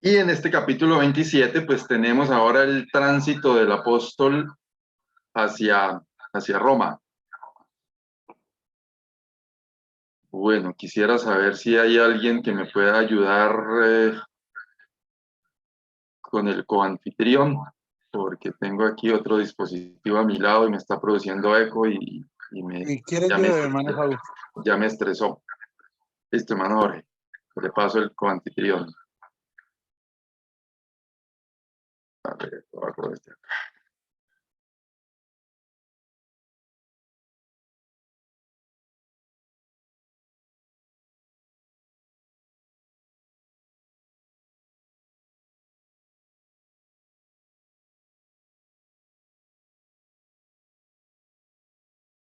Y en este capítulo 27, pues tenemos ahora el tránsito del apóstol hacia Roma. Bueno, quisiera saber si hay alguien que me pueda ayudar con el coanfitrión, porque tengo aquí otro dispositivo a mi lado y me está produciendo eco y ¿Quiere ayuda, hermano Fabi? Ya me estresó. Listo, hermano Jorge. Le paso el coanfitrión. A ver, lo hago desde acá.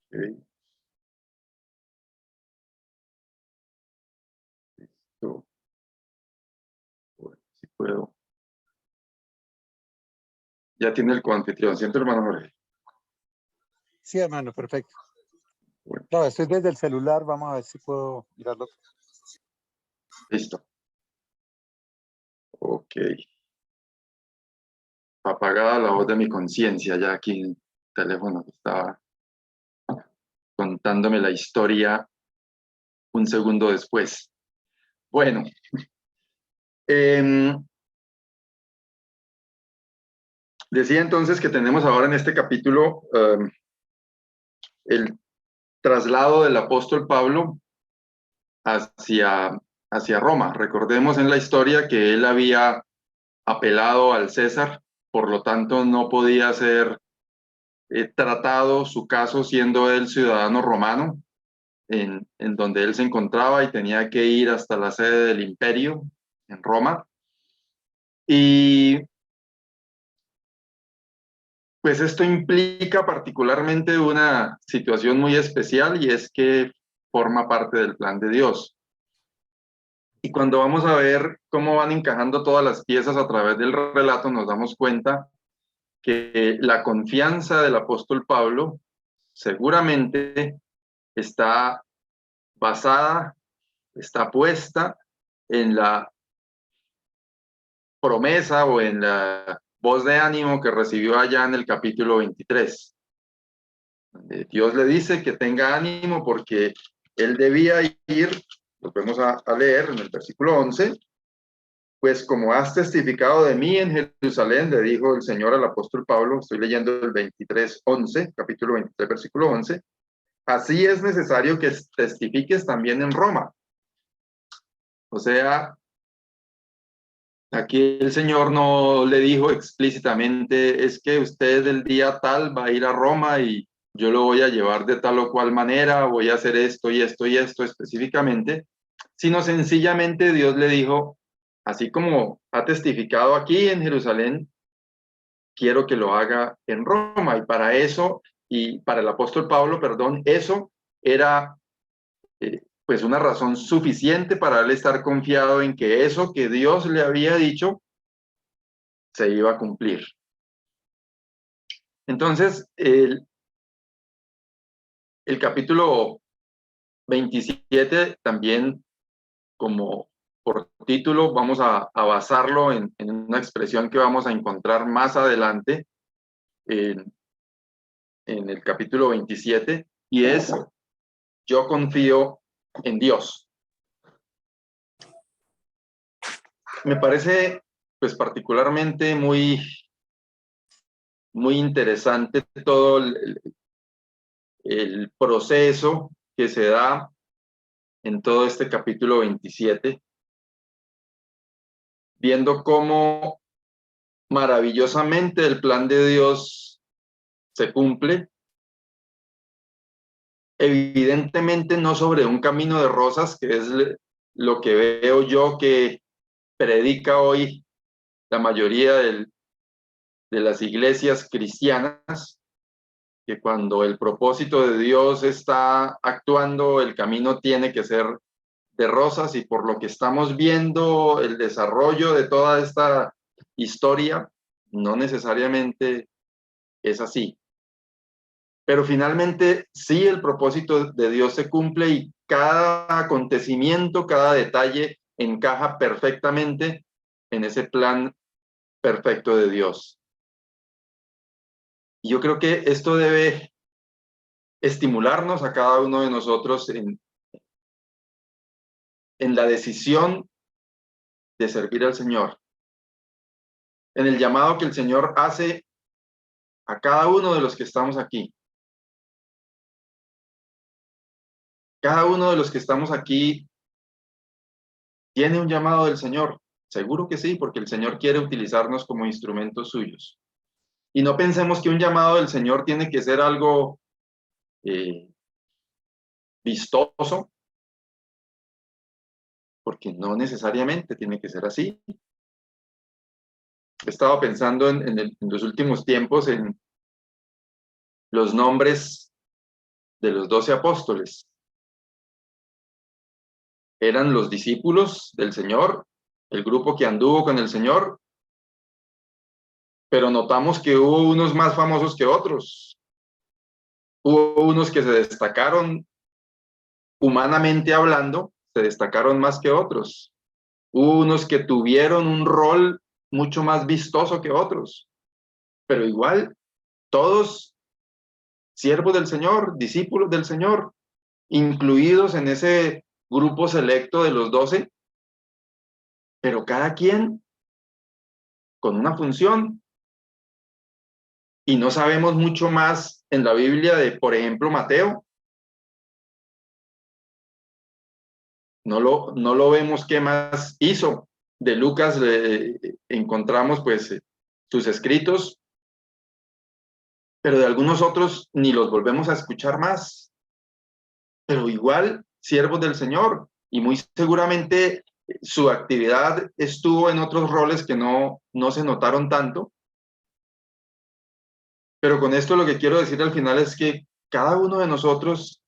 Okay. Listo. Bueno, si puedo. Ya tiene el coanfitrión, ¿cierto, hermano Jorge? Sí, hermano, perfecto. Bueno. Claro, estoy desde el celular, vamos a ver si puedo mirarlo. Listo. Ok. Apagada la voz de mi conciencia, ya aquí en el teléfono que estaba contándome la historia un segundo después. Bueno. Decía entonces que tenemos ahora en este capítulo el traslado del apóstol Pablo hacia Roma. Recordemos en la historia que él había apelado al César, por lo tanto no podía ser tratado su caso siendo él ciudadano romano, en donde él se encontraba y tenía que ir hasta la sede del imperio en Roma. Y pues esto implica particularmente una situación muy especial y es que forma parte del plan de Dios. Y cuando vamos a ver cómo van encajando todas las piezas a través del relato, nos damos cuenta que la confianza del apóstol Pablo seguramente está basada, está puesta en la promesa o en la voz de ánimo que recibió allá en el capítulo 23. Dios le dice que tenga ánimo porque él debía ir, lo vamos a leer en el versículo 11, pues como has testificado de mí en Jerusalén, le dijo el Señor al apóstol Pablo, estoy leyendo el 23:11, capítulo 23, versículo 11, así es necesario que testifiques también en Roma. O sea, aquí el Señor no le dijo explícitamente, es que usted el día tal va a ir a Roma y yo lo voy a llevar de tal o cual manera, voy a hacer esto y esto y esto específicamente, sino sencillamente Dios le dijo, así como ha testificado aquí en Jerusalén, quiero que lo haga en Roma. Y para eso, y para el apóstol Pablo, perdón, eso era pues una razón suficiente para él estar confiado en que eso que Dios le había dicho se iba a cumplir. Entonces, el capítulo 27 también, como por título, vamos a basarlo en una expresión que vamos a encontrar más adelante en el capítulo 27, y es, yo confío en Dios. Me parece, pues, particularmente muy interesante todo el proceso que se da en todo este capítulo 27, viendo cómo maravillosamente el plan de Dios se cumple, evidentemente no sobre un camino de rosas, que es lo que veo yo que predica hoy la mayoría de las iglesias cristianas, que cuando el propósito de Dios está actuando, el camino tiene que ser de rosas, y por lo que estamos viendo el desarrollo de toda esta historia, no necesariamente es así. Pero finalmente sí, el propósito de Dios se cumple y cada acontecimiento, cada detalle encaja perfectamente en ese plan perfecto de Dios. Y yo creo que esto debe estimularnos a cada uno de nosotros en la decisión de servir al Señor, en el llamado que el Señor hace a cada uno de los que estamos aquí. Cada uno de los que estamos aquí tiene un llamado del Señor. Seguro que sí, porque el Señor quiere utilizarnos como instrumentos suyos. Y no pensemos que un llamado del Señor tiene que ser algo vistoso, porque no necesariamente tiene que ser así. He estado pensando en los últimos tiempos en los nombres de los 12 apóstoles. Eran los discípulos del Señor, el grupo que anduvo con el Señor, pero notamos que hubo unos más famosos que otros. Hubo unos que se destacaron humanamente hablando, se destacaron más que otros. Hubo unos que tuvieron un rol mucho más vistoso que otros, pero igual todos siervos del Señor, discípulos del Señor, incluidos en ese grupo selecto de los 12, pero cada quien con una función. Y no sabemos mucho más en la Biblia de, por ejemplo, Mateo. No lo vemos qué más hizo. De Lucas encontramos pues sus escritos, pero de algunos otros ni los volvemos a escuchar más. Pero igual, siervos del Señor, y muy seguramente su actividad estuvo en otros roles que no se notaron tanto. Pero con esto lo que quiero decir al final es que cada uno de nosotros,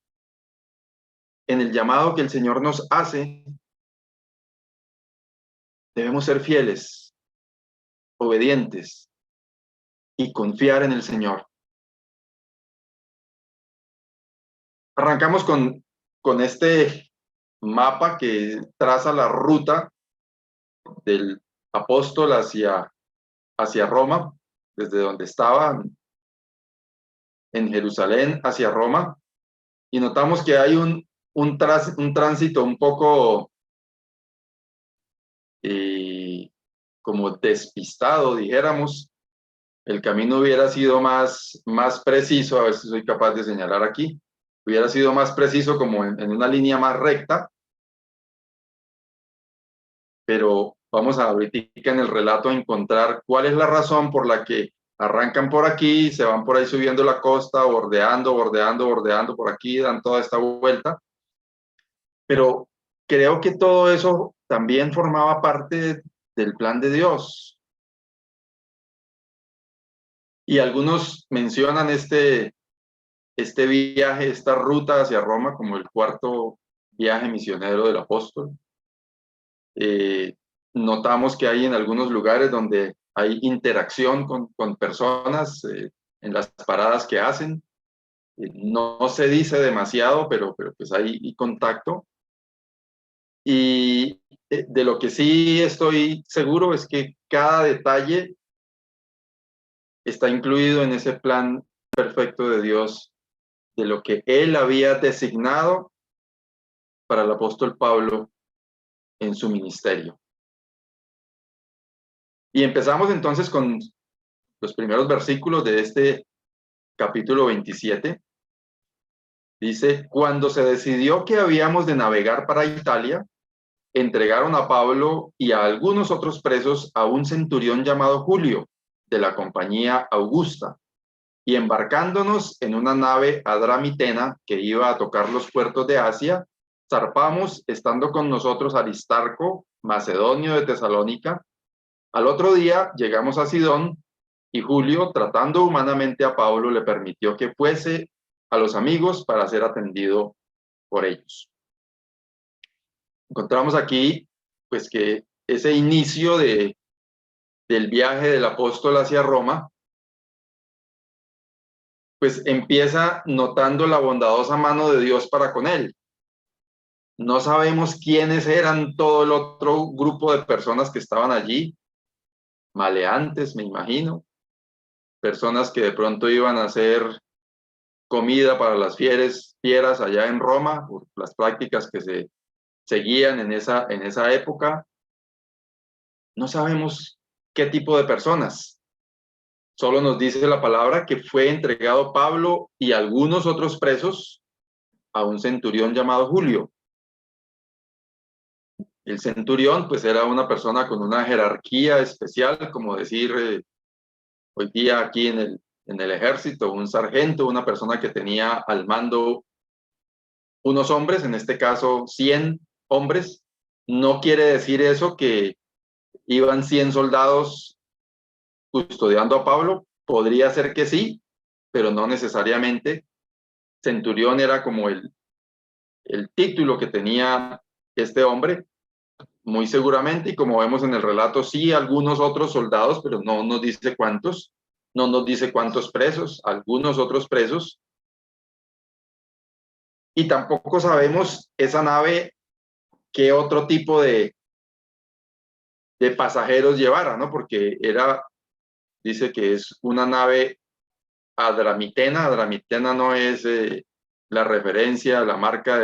en el llamado que el Señor nos hace, debemos ser fieles, obedientes y confiar en el Señor. Arrancamos con este mapa que traza la ruta del apóstol hacia Roma, desde donde estaba en Jerusalén hacia Roma, y notamos que hay un tránsito un poco como despistado, dijéramos. El camino hubiera sido más preciso, a ver si soy capaz de señalar aquí, hubiera sido más preciso como en una línea más recta, pero vamos a ahorita en el relato a encontrar cuál es la razón por la que arrancan por aquí, se van por ahí subiendo la costa, bordeando por aquí, dan toda esta vuelta, pero creo que todo eso también formaba parte del plan de Dios. Y algunos mencionan este viaje, esta ruta hacia Roma como el cuarto viaje misionero del apóstol. Notamos que hay en algunos lugares donde hay interacción con personas en las paradas que hacen. No se dice demasiado, pero pues hay contacto. Y de lo que sí estoy seguro es que cada detalle está incluido en ese plan perfecto de Dios, de lo que Él había designado para el apóstol Pablo en su ministerio. Y empezamos entonces con los primeros versículos de este capítulo 27. Dice: cuando se decidió que habíamos de navegar para Italia, entregaron a Pablo y a algunos otros presos a un centurión llamado Julio, de la compañía Augusta, y embarcándonos en una nave adramitena que iba a tocar los puertos de Asia, zarpamos, estando con nosotros Aristarco, macedonio de Tesalónica. Al otro día llegamos a Sidón, y Julio, tratando humanamente a Pablo, le permitió que fuese a los amigos para ser atendido por ellos. Encontramos aquí pues que ese inicio del viaje del apóstol hacia Roma pues empieza notando la bondadosa mano de Dios para con él. No sabemos quiénes eran todo el otro grupo de personas que estaban allí, maleantes, me imagino, personas que de pronto iban a hacer comida para las fieras allá en Roma, por las prácticas que se seguían en esa época. No sabemos qué tipo de personas. Solo nos dice la palabra que fue entregado Pablo y algunos otros presos a un centurión llamado Julio. El centurión, pues, era una persona con una jerarquía especial, como decir, hoy día aquí en el ejército, un sargento, una persona que tenía al mando unos hombres, en este caso 100 hombres. No quiere decir eso que iban 100 soldados custodiando a Pablo. Podría ser que sí, pero no necesariamente. Centurión era como el título que tenía este hombre, muy seguramente, y como vemos en el relato, sí, algunos otros soldados, pero no nos dice cuántos, no nos dice cuántos presos, algunos otros presos, y tampoco sabemos esa nave qué otro tipo de pasajeros llevara, ¿no? Porque dice que es una nave Adramitena no es la referencia, la marca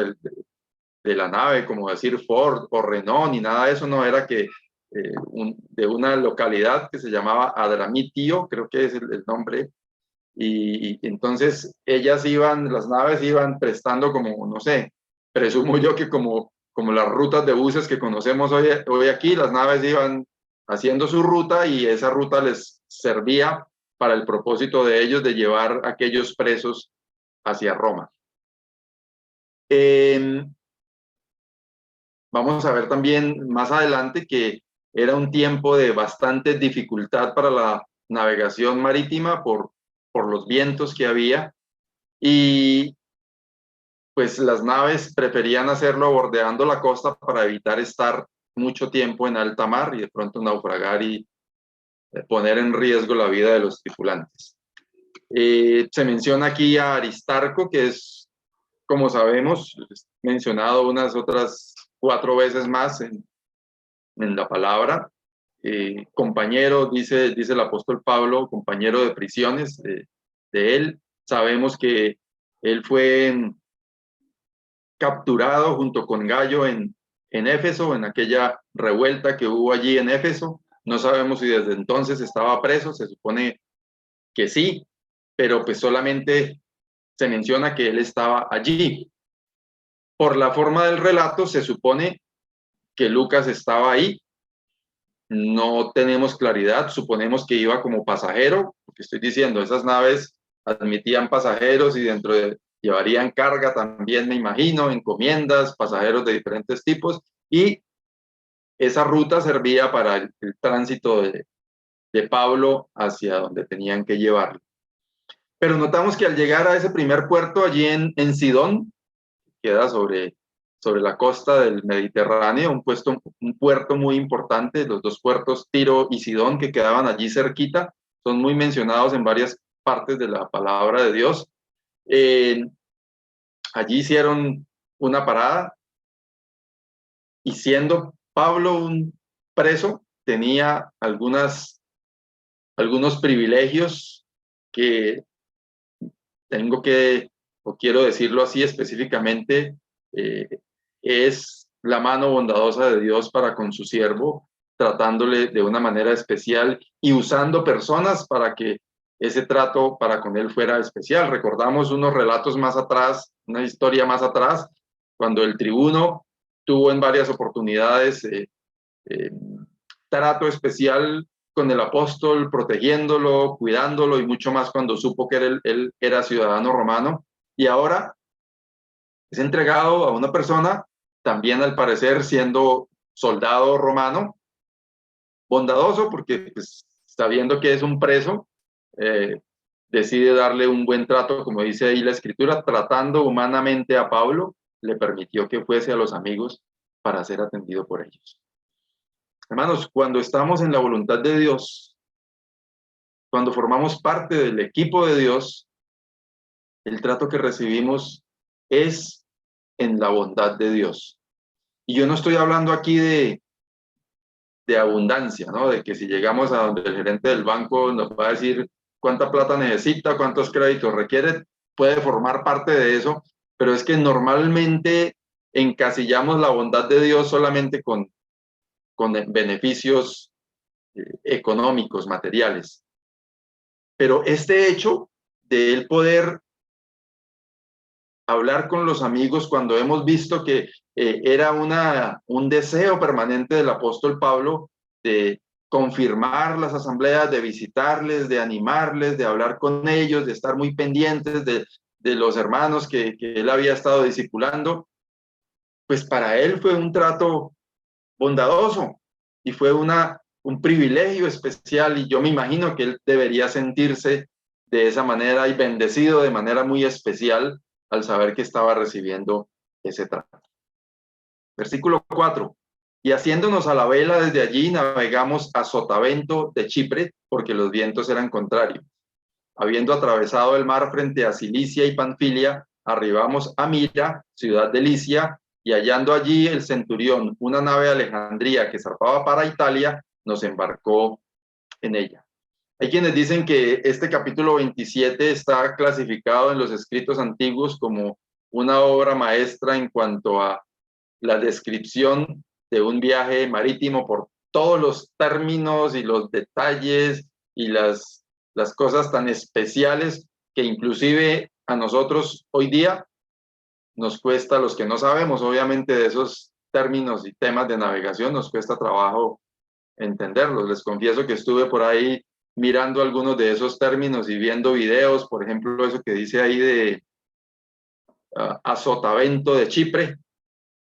de la nave, como decir Ford o Renault, ni nada de eso, no, era que de una localidad que se llamaba Adramitio, creo que es el nombre, y entonces las naves iban prestando como, no sé, presumo yo que como las rutas de buses que conocemos hoy aquí, las naves iban haciendo su ruta y esa ruta les servía para el propósito de ellos de llevar a aquellos presos hacia Roma. Vamos a ver también más adelante que era un tiempo de bastante dificultad para la navegación marítima por los vientos que había, y pues las naves preferían hacerlo bordeando la costa para evitar estar mucho tiempo en alta mar y de pronto naufragar y poner en riesgo la vida de los tripulantes. Se menciona aquí a Aristarco, que es, como sabemos, mencionado unas otras 4 veces más en la palabra. Compañero, dice el apóstol Pablo, compañero de prisiones de él. Sabemos que él fue capturado junto con Gallo en Éfeso, en aquella revuelta que hubo allí en Éfeso. No sabemos si desde entonces estaba preso, se supone que sí, pero pues solamente se menciona que él estaba allí. Por la forma del relato, se supone que Lucas estaba ahí. No tenemos claridad, suponemos que iba como pasajero, porque estoy diciendo, esas naves admitían pasajeros y llevarían carga también, me imagino, encomiendas, pasajeros de diferentes tipos, y esa ruta servía para el tránsito de Pablo hacia donde tenían que llevarlo. Pero notamos que al llegar a ese primer puerto allí en Sidón, queda sobre la costa del Mediterráneo, un puerto muy importante. Los dos puertos, Tiro y Sidón, que quedaban allí cerquita, son muy mencionados en varias partes de la palabra de Dios. Allí hicieron una parada, y siendo Pablo un preso, tenía algunos privilegios que o quiero decirlo así específicamente, eh, es la mano bondadosa de Dios para con su siervo, tratándole de una manera especial y usando personas para que ese trato para con él fuera especial. Recordamos unos relatos más atrás, una historia más atrás, cuando el tribuno tuvo en varias oportunidades trato especial con el apóstol, protegiéndolo, cuidándolo, y mucho más cuando supo que él era ciudadano romano, y ahora es entregado a una persona, también al parecer siendo soldado romano, bondadoso, porque pues, sabiendo que es un preso, decide darle un buen trato, como dice ahí la escritura, tratando humanamente a Pablo, le permitió que fuese a los amigos para ser atendido por ellos. Hermanos, cuando estamos en la voluntad de Dios, cuando formamos parte del equipo de Dios, el trato que recibimos es en la bondad de Dios. Y yo no estoy hablando aquí de abundancia, ¿no? De que si llegamos a donde el gerente del banco nos va a decir cuánta plata necesita, cuántos créditos requiere, puede formar parte de eso, pero es que normalmente encasillamos la bondad de Dios solamente con beneficios económicos, materiales. Pero este hecho de él poder hablar con los amigos cuando hemos visto que era un deseo permanente del apóstol Pablo de confirmar las asambleas, de visitarles, de animarles, de hablar con ellos, de estar muy pendientes de los hermanos que él había estado discipulando, pues para él fue un trato bondadoso y fue un privilegio especial, y yo me imagino que él debería sentirse de esa manera y bendecido de manera muy especial al saber que estaba recibiendo ese trato. Versículo 4. Y haciéndonos a la vela desde allí navegamos a Sotavento de Chipre, porque los vientos eran contrarios. Habiendo atravesado el mar frente a Cilicia y Panfilia, arribamos a Mira, ciudad de Licia, y hallando allí el centurión, una nave de Alejandría que zarpaba para Italia, nos embarcó en ella. Hay quienes dicen que este capítulo 27 está clasificado en los escritos antiguos como una obra maestra en cuanto a la descripción de un viaje marítimo por todos los términos y los detalles y las cosas tan especiales que inclusive a nosotros hoy día nos cuesta, los que no sabemos obviamente de esos términos y temas de navegación, nos cuesta trabajo entenderlos. Les confieso que estuve por ahí mirando algunos de esos términos y viendo videos, por ejemplo, eso que dice ahí de a Sotavento de Chipre,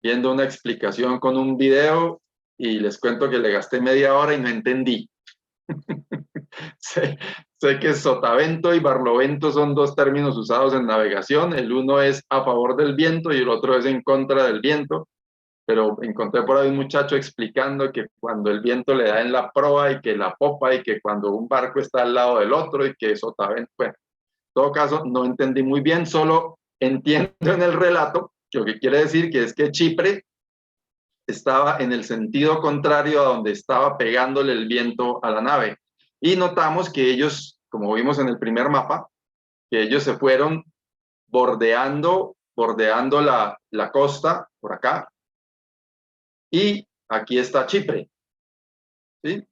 viendo una explicación con un video, y les cuento que le gasté media hora y no entendí. sé que Sotavento y Barlovento son dos términos usados en navegación. El uno es a favor del viento y el otro es en contra del viento. Pero encontré por ahí un muchacho explicando que cuando el viento le da en la proa y que la popa y que cuando un barco está al lado del otro y que Sotavento, bueno, en todo caso no entendí muy bien, solo entiendo en el relato lo que quiere decir que es que Chipre estaba en el sentido contrario a donde estaba pegándole el viento a la nave. Y notamos que ellos, como vimos en el primer mapa, que ellos se fueron bordeando la costa por acá, y aquí está Chipre, ¿sí?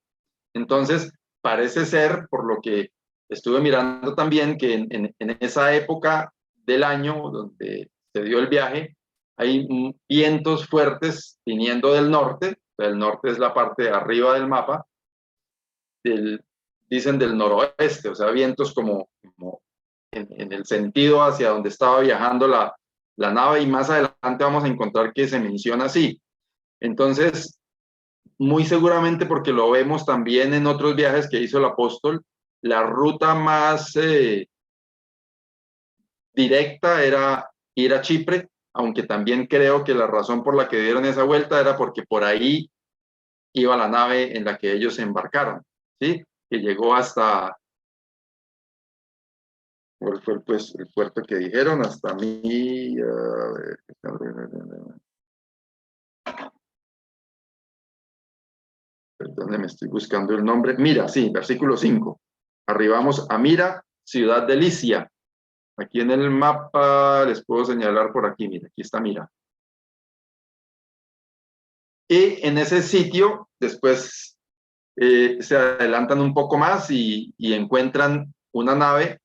Entonces, parece ser, por lo que estuve mirando también, que en esa época del año donde se dio el viaje, hay vientos fuertes viniendo del norte. El norte es la parte de arriba del mapa, dicen del noroeste, o sea, vientos como en el sentido hacia donde estaba viajando la nave, y más adelante vamos a encontrar que se menciona así. Entonces, muy seguramente porque lo vemos también en otros viajes que hizo el apóstol, la ruta más directa era ir a Chipre, aunque también creo que la razón por la que dieron esa vuelta era porque por ahí iba la nave en la que ellos se embarcaron, ¿sí? Que llegó hasta, ¿cuál fue el puerto que dijeron? Hasta mí, perdónenme, estoy buscando el nombre. Mira, sí, versículo 5. Arribamos a Mira, ciudad de Licia. Aquí en el mapa les puedo señalar por aquí, mira, aquí está Mira. Y en ese sitio, después se adelantan un poco más y encuentran una nave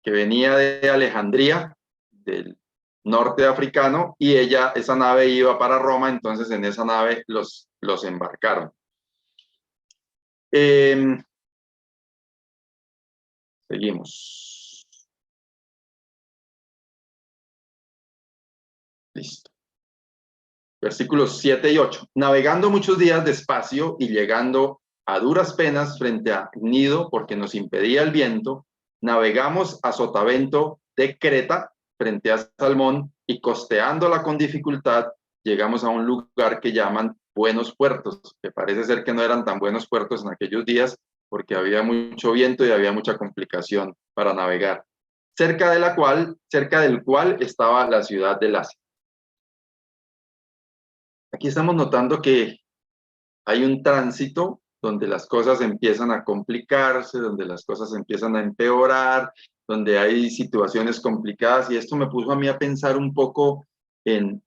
que venía de Alejandría, del norte africano, y esa nave iba para Roma. Entonces en esa nave los embarcaron. Seguimos. Listo. Versículos 7 y 8. Navegando muchos días despacio y llegando a duras penas frente a Gnido, porque nos impedía el viento, navegamos a Sotavento de Creta frente a Salmón, y costeándola con dificultad llegamos a un lugar que llaman Buenos Puertos, que parece ser que no eran tan buenos puertos en aquellos días porque había mucho viento y había mucha complicación para navegar, cerca del cual estaba la ciudad de Lasea. aquí estamos notando que hay un tránsito donde las cosas empiezan a complicarse, donde las cosas empiezan a empeorar, donde hay situaciones complicadas, y esto me puso a mí a pensar un poco en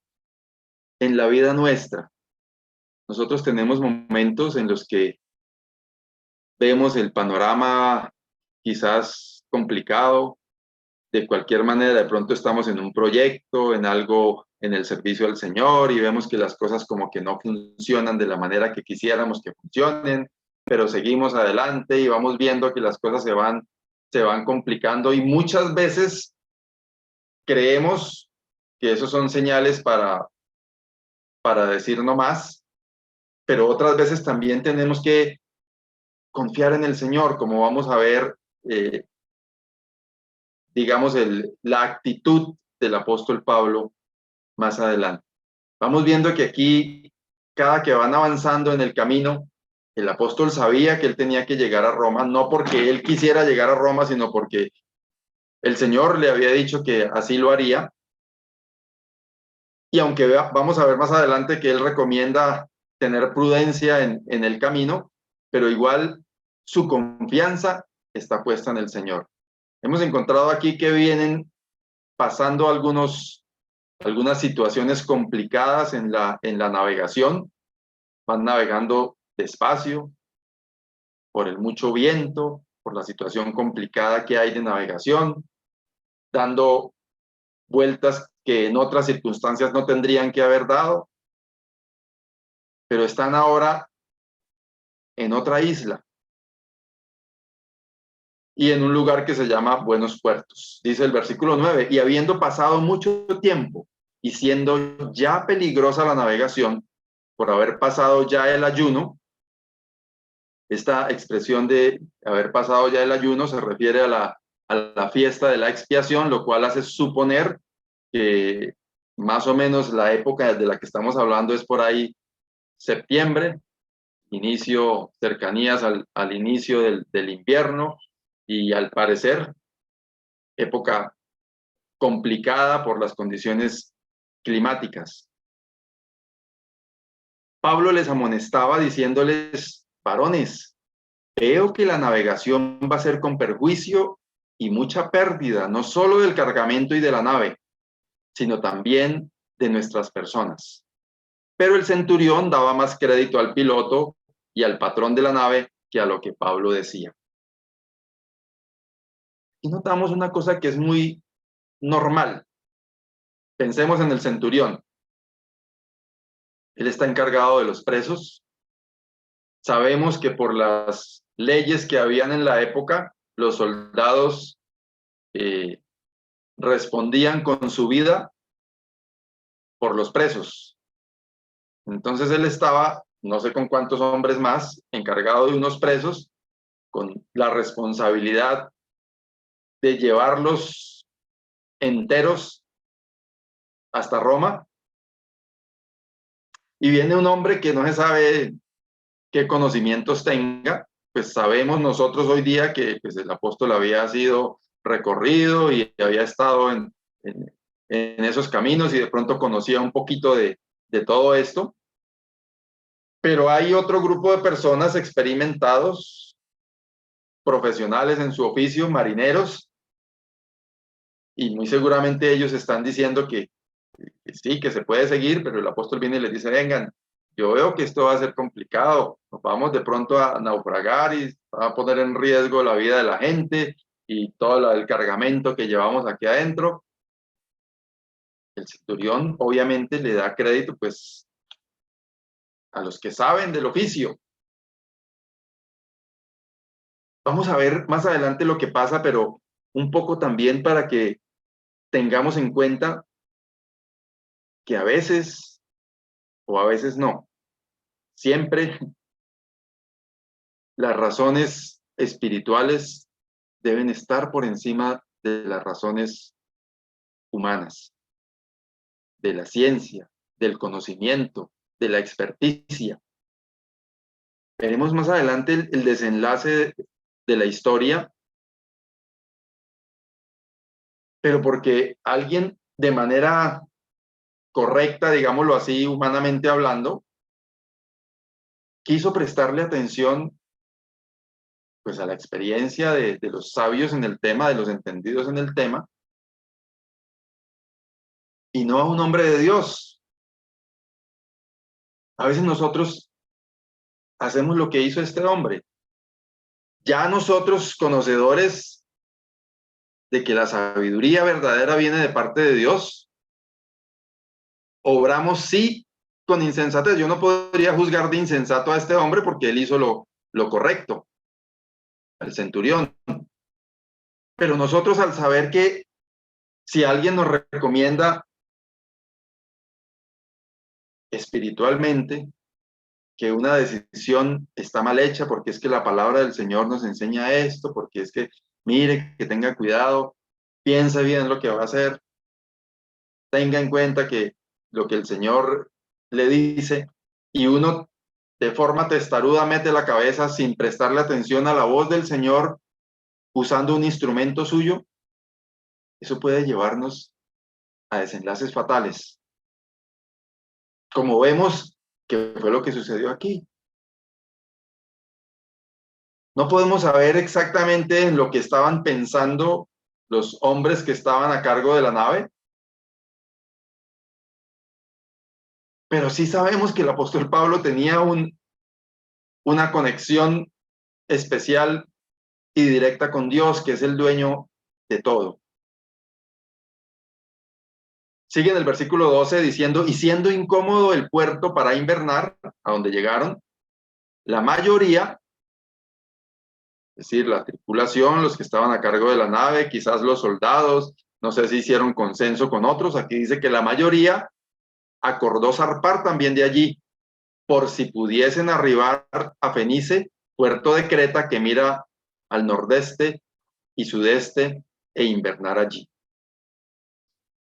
la vida nuestra. Nosotros tenemos momentos en los que vemos el panorama quizás complicado. De cualquier manera, de pronto estamos en un proyecto, en algo, en el servicio al Señor, y vemos que las cosas como que no funcionan de la manera que quisiéramos que funcionen, pero seguimos adelante y vamos viendo que las cosas se van complicando, y muchas veces creemos que esos son señales para decir no más, pero otras veces también tenemos que confiar en el Señor, como vamos a ver, digamos, la actitud del apóstol Pablo más adelante. Vamos viendo que aquí, cada que van avanzando en el camino, el apóstol sabía que él tenía que llegar a Roma, no porque él quisiera llegar a Roma, sino porque el Señor le había dicho que así lo haría. Y aunque vamos a ver más adelante que él recomienda tener prudencia en el camino, pero igual su confianza está puesta en el Señor. Hemos encontrado aquí que vienen pasando algunas situaciones complicadas en la navegación. Van navegando despacio, por el mucho viento, por la situación complicada que hay de navegación, dando vueltas que en otras circunstancias no tendrían que haber dado, pero están ahora en otra isla y en un lugar que se llama Buenos Puertos. Dice el versículo 9, y habiendo pasado mucho tiempo y siendo ya peligrosa la navegación, por haber pasado ya el ayuno. Esta expresión de haber pasado ya el ayuno se refiere a la fiesta de la expiación, lo cual hace suponer que más o menos la época de la que estamos hablando es por ahí septiembre, inicio, cercanías al inicio del invierno, y al parecer época complicada por las condiciones climáticas. Pablo les amonestaba diciéndoles: varones, veo que la navegación va a ser con perjuicio y mucha pérdida, no solo del cargamento y de la nave, sino también de nuestras personas. Pero el centurión daba más crédito al piloto y al patrón de la nave que a lo que Pablo decía. Y notamos una cosa que es muy normal. Pensemos en el centurión. Él está encargado de los presos. Sabemos que por las leyes que habían en la época, los soldados respondían con su vida por los presos. Entonces él estaba, no sé con cuántos hombres más, encargado de unos presos, con la responsabilidad de llevarlos enteros hasta Roma. Y viene un hombre que no se sabe qué conocimientos tenga. Pues sabemos nosotros hoy día que pues, el apóstol había sido recorrido y había estado en esos caminos, y de pronto conocía un poquito de todo esto. Pero hay otro grupo de personas experimentados, profesionales en su oficio, marineros, y muy seguramente ellos están diciendo que sí, que se puede seguir, pero el apóstol viene y les dice: vengan, yo veo que esto va a ser complicado, nos vamos de pronto a naufragar y va a poner en riesgo la vida de la gente y todo el cargamento que llevamos aquí adentro. El centurión obviamente le da crédito pues a los que saben del oficio. Vamos a ver más adelante lo que pasa, pero un poco también para que tengamos en cuenta que a veces, o a veces no, siempre las razones espirituales deben estar por encima de las razones humanas, de la ciencia, del conocimiento, de la experticia. Veremos más adelante el desenlace de la historia, pero porque alguien de manera correcta, digámoslo así, humanamente hablando, quiso prestarle atención pues a la experiencia de los sabios en el tema, de los entendidos en el tema, y no a un hombre de Dios. A veces nosotros hacemos lo que hizo este hombre. Ya nosotros, conocedores de que la sabiduría verdadera viene de parte de Dios, obramos sí con insensatez. Yo no podría juzgar de insensato a este hombre porque él hizo lo correcto, el centurión. Pero nosotros, al saber que si alguien nos recomienda espiritualmente que una decisión está mal hecha porque es que la palabra del Señor nos enseña esto, porque es que mire, que tenga cuidado, piense bien lo que va a hacer, tenga en cuenta que lo que el Señor le dice, y uno de forma testaruda mete la cabeza sin prestarle atención a la voz del Señor usando un instrumento suyo, eso puede llevarnos a desenlaces fatales. Como vemos que fue lo que sucedió aquí. No podemos saber exactamente lo que estaban pensando los hombres que estaban a cargo de la nave, pero sí sabemos que el apóstol Pablo tenía una conexión especial y directa con Dios, que es el dueño de todo. Sigue en el versículo 12 diciendo, y siendo incómodo el puerto para invernar, a donde llegaron, la mayoría, es decir, la tripulación, los que estaban a cargo de la nave, quizás los soldados, no sé si hicieron consenso con otros, aquí dice que la mayoría acordó zarpar también de allí, por si pudiesen arribar a Fenice, puerto de Creta que mira al nordeste y sudeste, e invernar allí.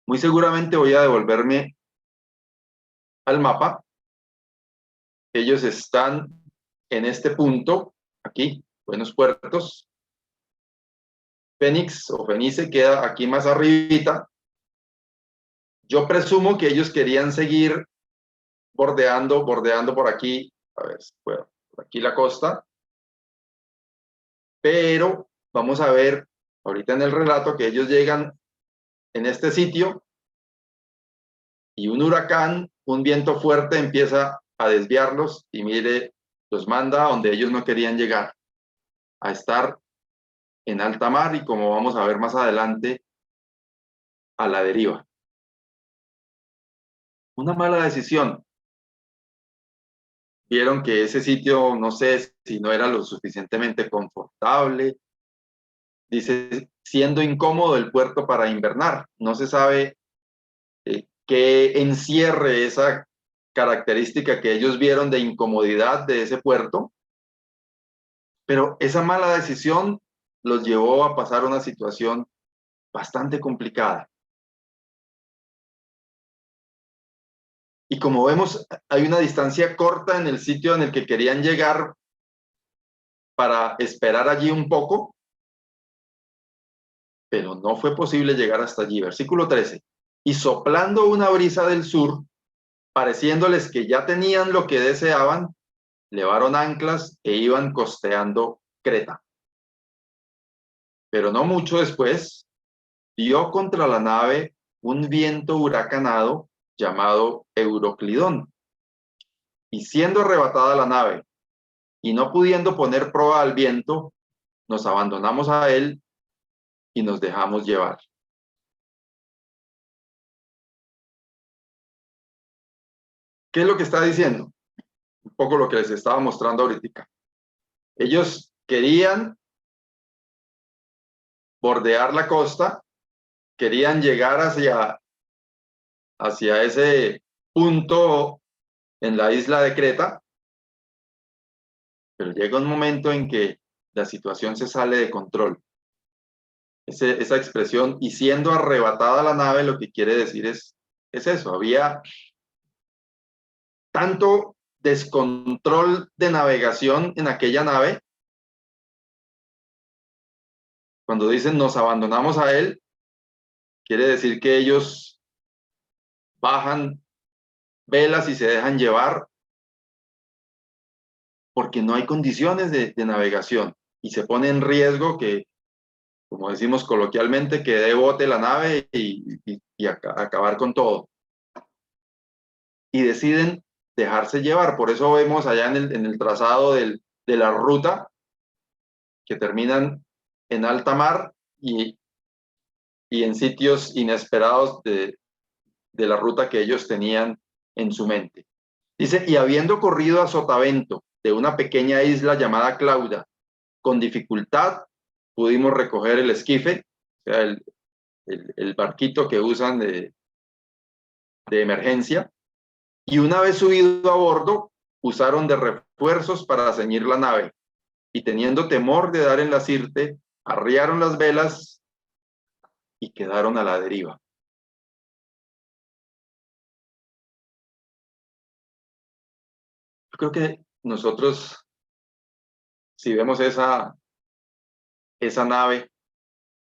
Muy seguramente voy a devolverme al mapa. Ellos están en este punto, aquí, Buenos Puertos. Fénix o Fenice queda aquí más arribita. Yo presumo que ellos querían seguir bordeando por aquí, a ver, bueno, por aquí la costa, pero vamos a ver ahorita en el relato que ellos llegan en este sitio y un huracán, un viento fuerte empieza a desviarlos y mire, los manda a donde ellos no querían llegar, a estar en alta mar y como vamos a ver más adelante, a la deriva. Una mala decisión. Vieron que ese sitio, no sé si no era lo suficientemente confortable. Dice, siendo incómodo el puerto para invernar. No se sabe qué encierre esa característica que ellos vieron de incomodidad de ese puerto, pero esa mala decisión los llevó a pasar una situación bastante complicada. Y como vemos, hay una distancia corta en el sitio en el que querían llegar para esperar allí un poco, pero no fue posible llegar hasta allí. Versículo 13. Y soplando una brisa del sur, pareciéndoles que ya tenían lo que deseaban, levaron anclas e iban costeando Creta. Pero no mucho después, dio contra la nave un viento huracanado llamado Euroclidón. Y siendo arrebatada la nave y no pudiendo poner proa al viento, nos abandonamos a él y nos dejamos llevar. ¿Qué es lo que está diciendo? Un poco lo que les estaba mostrando ahorita. Ellos querían bordear la costa, querían llegar hacia ese punto en la isla de Creta, pero llega un momento en que la situación se sale de control. Esa expresión, y siendo arrebatada la nave, lo que quiere decir es eso, había tanto descontrol de navegación en aquella nave, cuando dicen nos abandonamos a él, quiere decir que ellos bajan velas y se dejan llevar porque no hay condiciones de navegación y se pone en riesgo que, como decimos coloquialmente, que dé bote la nave y acabar con todo. Y deciden dejarse llevar. Por eso vemos allá en el trazado de la ruta que terminan en alta mar y en sitios inesperados de la ruta que ellos tenían en su mente. Dice, y habiendo corrido a sotavento de una pequeña isla llamada Clauda, con dificultad pudimos recoger el esquife, o sea, el barquito que usan de emergencia, y una vez subido a bordo, usaron de refuerzos para ceñir la nave, y teniendo temor de dar en la sirte, arriaron las velas y quedaron a la deriva. Yo creo que nosotros, si vemos esa nave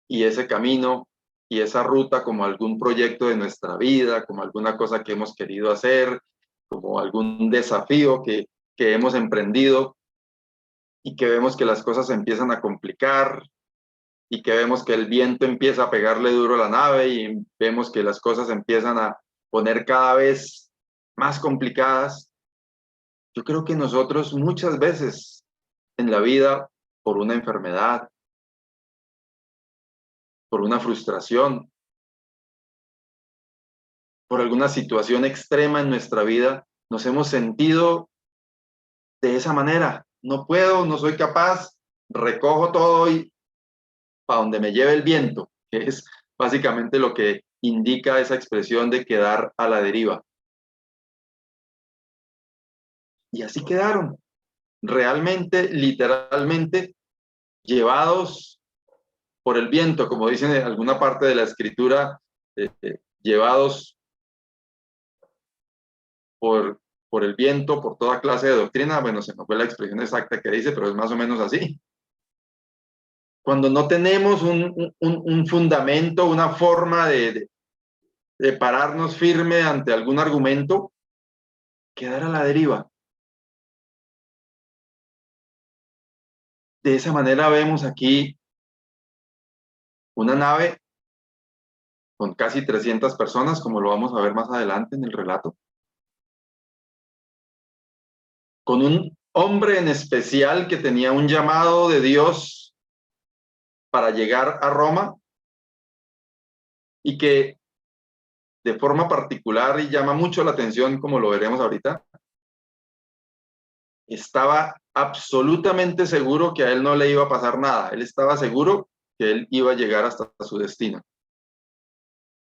y ese camino y esa ruta como algún proyecto de nuestra vida, como alguna cosa que hemos querido hacer, como algún desafío que hemos emprendido y que vemos que las cosas se empiezan a complicar y que vemos que el viento empieza a pegarle duro a la nave y vemos que las cosas empiezan a poner cada vez más complicadas. Yo creo que nosotros muchas veces en la vida, por una enfermedad, por una frustración, por alguna situación extrema en nuestra vida, nos hemos sentido de esa manera. No puedo, no soy capaz, recojo todo y para donde me lleve el viento, que es básicamente lo que indica esa expresión de quedar a la deriva. Y así quedaron, realmente, literalmente, llevados por el viento, como dicen en alguna parte de la escritura, llevados por el viento, por toda clase de doctrina. Bueno, se me fue la expresión exacta que dice, pero es más o menos así. Cuando no tenemos un fundamento, una forma de pararnos firme ante algún argumento, quedar a la deriva. De esa manera vemos aquí una nave con casi 300 personas, como lo vamos a ver más adelante en el relato, con un hombre en especial que tenía un llamado de Dios para llegar a Roma y que de forma particular y llama mucho la atención, como lo veremos ahorita, estaba absolutamente seguro que a él no le iba a pasar nada. Él estaba seguro que él iba a llegar hasta su destino,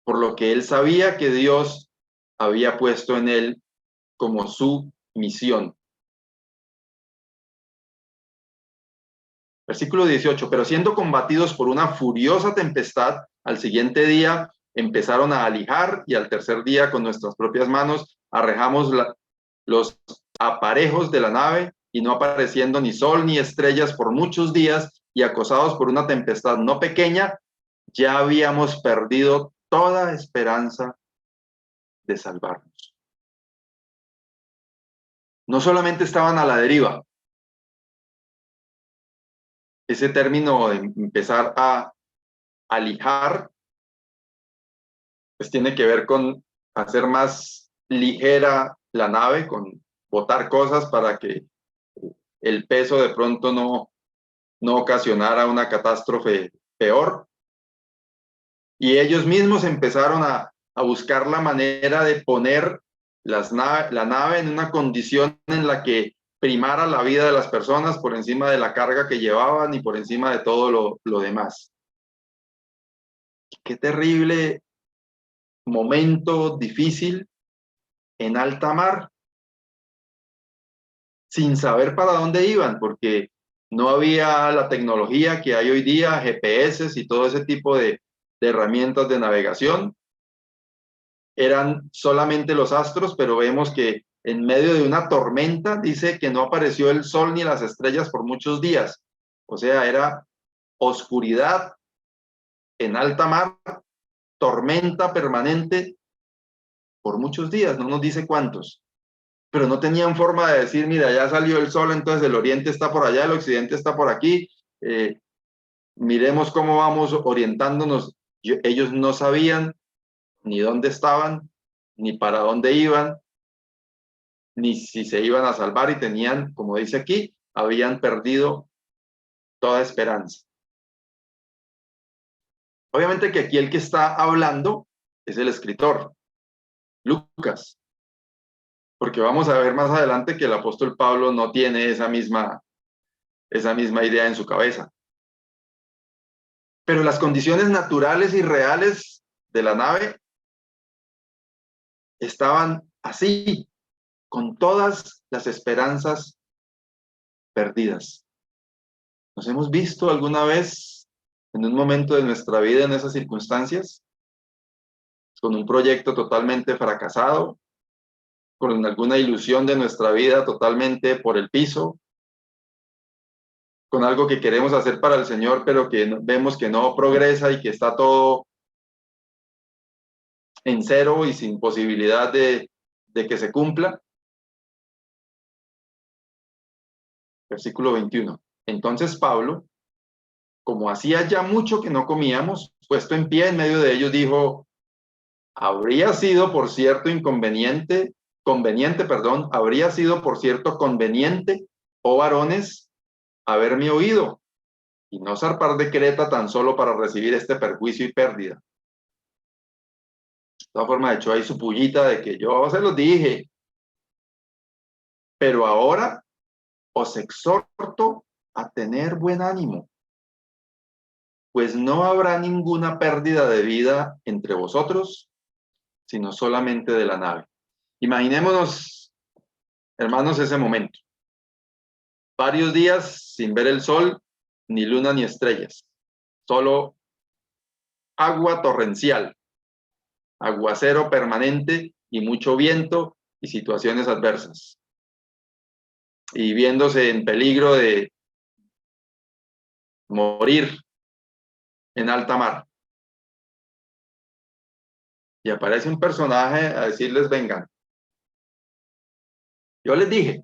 por lo que él sabía que Dios había puesto en él como su misión. Versículo 18, pero siendo combatidos por una furiosa tempestad, al siguiente día empezaron a alijar y al tercer día con nuestras propias manos arrejamos los aparejos de la nave y no apareciendo ni sol ni estrellas por muchos días y acosados por una tempestad no pequeña, ya habíamos perdido toda esperanza de salvarnos. No solamente estaban a la deriva, ese término de empezar a alijar, pues tiene que ver con hacer más ligera la nave, con botar cosas para que el peso de pronto no ocasionara una catástrofe peor. Y ellos mismos empezaron a buscar la manera de poner la nave en una condición en la que primara la vida de las personas por encima de la carga que llevaban y por encima de todo lo demás. Qué terrible momento difícil en alta mar, sin saber para dónde iban, porque no había la tecnología que hay hoy día, GPS y todo ese tipo de herramientas de navegación. Eran solamente los astros, pero vemos que en medio de una tormenta dice que no apareció el sol ni las estrellas por muchos días. O sea, era oscuridad en alta mar, tormenta permanente, por muchos días, no nos dice cuántos, pero no tenían forma de decir, mira, ya salió el sol, entonces el oriente está por allá, el occidente está por aquí, miremos cómo vamos orientándonos. Ellos no sabían ni dónde estaban, ni para dónde iban, ni si se iban a salvar, y tenían, como dice aquí, habían perdido toda esperanza. Obviamente que aquí el que está hablando es el escritor, Lucas, porque vamos a ver más adelante que el apóstol Pablo no tiene esa misma idea en su cabeza. Pero las condiciones naturales y reales de la nave estaban así, con todas las esperanzas perdidas. ¿Nos hemos visto alguna vez en un momento de nuestra vida en esas circunstancias? Con un proyecto totalmente fracasado, con alguna ilusión de nuestra vida totalmente por el piso, con algo que queremos hacer para el Señor, pero que vemos que no progresa y que está todo en cero y sin posibilidad de que se cumpla. Versículo 21. Entonces Pablo, como hacía ya mucho que no comíamos, puesto en pie en medio de ellos, dijo: habría sido, por cierto, habría sido, por cierto, conveniente, oh varones, haberme oído y no zarpar de Creta tan solo para recibir este perjuicio y pérdida. De todas formas, echó ahí su pullita de que yo se los dije, pero ahora os exhorto a tener buen ánimo, pues no habrá ninguna pérdida de vida entre vosotros, sino solamente de la nave. Imaginémonos, hermanos, ese momento. Varios días sin ver el sol, ni luna ni estrellas, solo agua torrencial, aguacero permanente y mucho viento y situaciones adversas. Y viéndose en peligro de morir en alta mar. Y aparece un personaje a decirles: vengan. Yo les dije,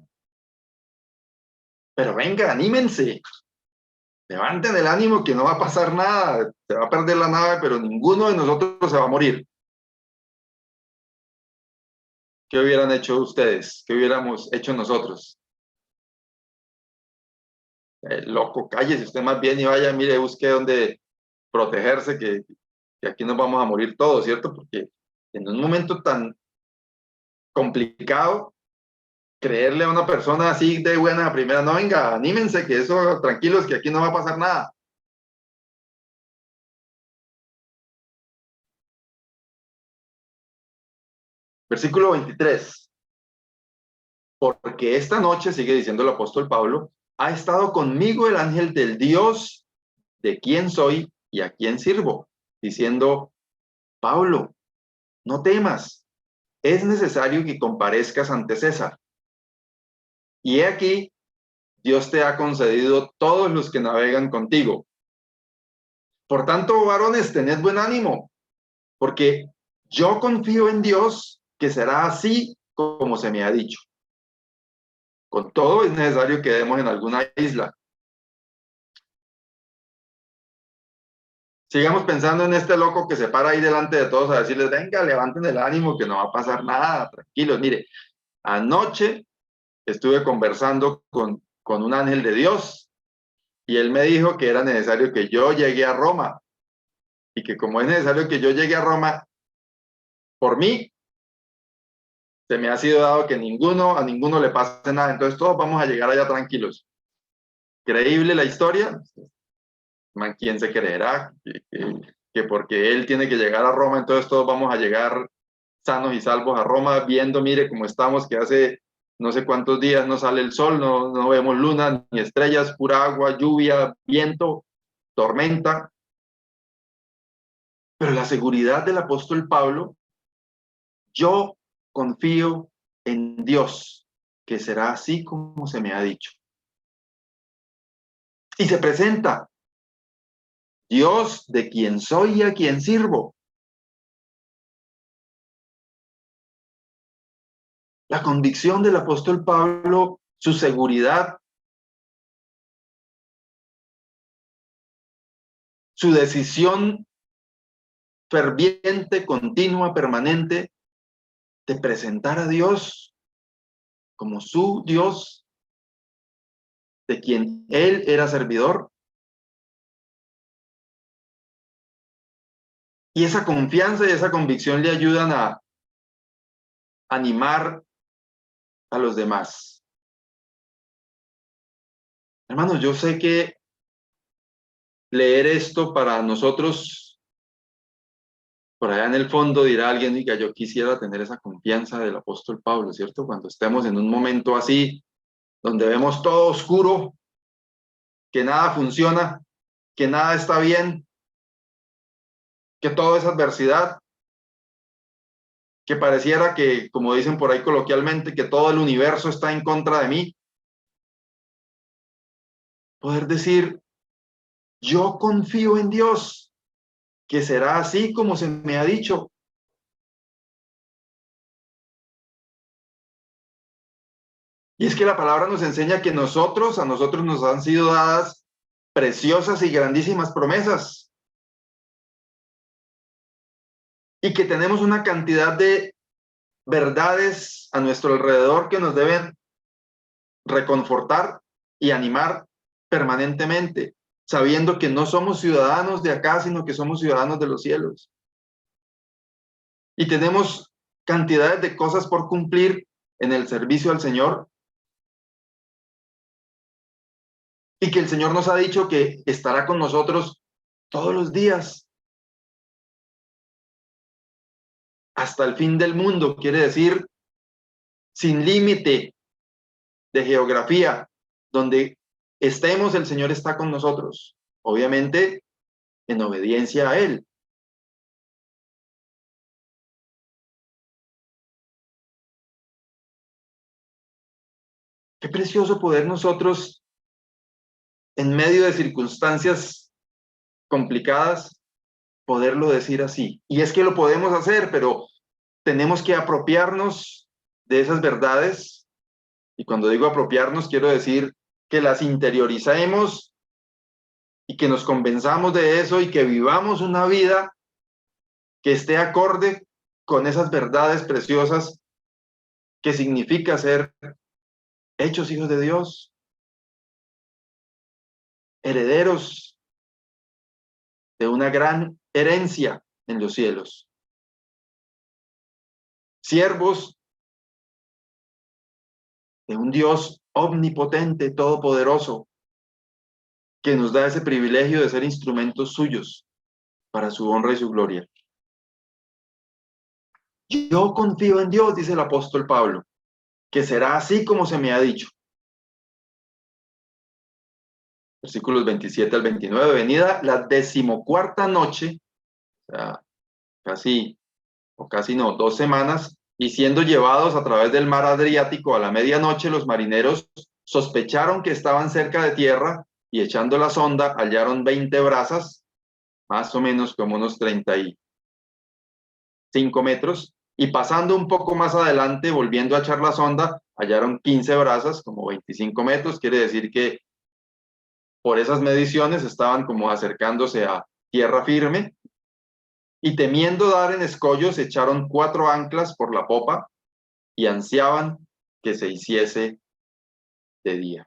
pero venga, anímense, levanten el ánimo que no va a pasar nada, se va a perder la nave, pero ninguno de nosotros se va a morir. ¿Qué hubieran hecho ustedes? ¿Qué hubiéramos hecho nosotros? Loco, cállese usted más bien y vaya, mire, busque dónde protegerse, que aquí nos vamos a morir todos, ¿cierto? Porque en un momento tan complicado, creerle a una persona así de buena a primera, no, venga, anímense, que eso, tranquilos, que aquí no va a pasar nada. Versículo 23. Porque esta noche, sigue diciendo el apóstol Pablo, ha estado conmigo el ángel del Dios de quién soy y a quién sirvo, diciendo: Pablo, no temas, es necesario que comparezcas ante César. Y he aquí, Dios te ha concedido todos los que navegan contigo. Por tanto, varones, tened buen ánimo, porque yo confío en Dios que será así como se me ha dicho. Con todo, es necesario que demos en alguna isla. Sigamos pensando en este loco que se para ahí delante de todos a decirles: venga, levanten el ánimo, que no va a pasar nada, tranquilos. Mire, anoche estuve conversando con un ángel de Dios y él me dijo que era necesario que yo llegue a Roma y que como es necesario que yo llegue a Roma, por mí, se me ha sido dado que a ninguno le pase nada, entonces todos vamos a llegar allá tranquilos. ¿Creíble la historia? ¿Quién se creerá? Que porque él tiene que llegar a Roma, entonces todos vamos a llegar sanos y salvos a Roma, viendo, mire cómo estamos, que hace no sé cuántos días no sale el sol, no vemos luna ni estrellas, pura agua, lluvia, viento, tormenta. Pero la seguridad del apóstol Pablo: yo confío en Dios, que será así como se me ha dicho. Y se presenta: Dios de quien soy y a quien sirvo. La convicción del apóstol Pablo, su seguridad, su decisión ferviente, continua, permanente, de presentar a Dios como su Dios, de quien él era servidor. Y esa confianza y esa convicción le ayudan a animar a los demás. Hermanos, yo sé que leer esto para nosotros, por allá en el fondo dirá alguien, diga, yo quisiera tener esa confianza del apóstol Pablo, ¿cierto? Cuando estemos en un momento así, donde vemos todo oscuro, que nada funciona, que nada está bien, que todo es adversidad, que pareciera que, como dicen por ahí coloquialmente, que todo el universo está en contra de mí. Poder decir, yo confío en Dios, que será así como se me ha dicho. Y es que la palabra nos enseña que a nosotros nos han sido dadas preciosas y grandísimas promesas. Y que tenemos una cantidad de verdades a nuestro alrededor que nos deben reconfortar y animar permanentemente, sabiendo que no somos ciudadanos de acá, sino que somos ciudadanos de los cielos. Y tenemos cantidades de cosas por cumplir en el servicio al Señor. Y que el Señor nos ha dicho que estará con nosotros todos los días, hasta el fin del mundo, quiere decir, sin límite de geografía, donde estemos, el Señor está con nosotros, obviamente en obediencia a Él. Qué precioso poder nosotros, en medio de circunstancias complicadas, poderlo decir así. Y es que lo podemos hacer, pero tenemos que apropiarnos de esas verdades. Y cuando digo apropiarnos, quiero decir que las interioricemos y que nos convenzamos de eso y que vivamos una vida que esté acorde con esas verdades preciosas que significa ser hechos hijos de Dios, herederos de una gran herencia en los cielos, siervos de un Dios omnipotente, todopoderoso, que nos da ese privilegio de ser instrumentos suyos para su honra y su gloria. Yo confío en Dios, dice el apóstol Pablo, que será así como se me ha dicho. Versículos 27 al 29, venida la 14ª noche, o sea, casi no, 2 semanas, y siendo llevados a través del mar Adriático a la medianoche, los marineros sospecharon que estaban cerca de tierra y echando la sonda hallaron 20 brazas, más o menos como unos 35 metros, y pasando un poco más adelante, volviendo a echar la sonda, hallaron 15 brazas, como 25 metros, quiere decir que por esas mediciones estaban como acercándose a tierra firme, y temiendo dar en escollos, echaron 4 anclas por la popa y ansiaban que se hiciese de día.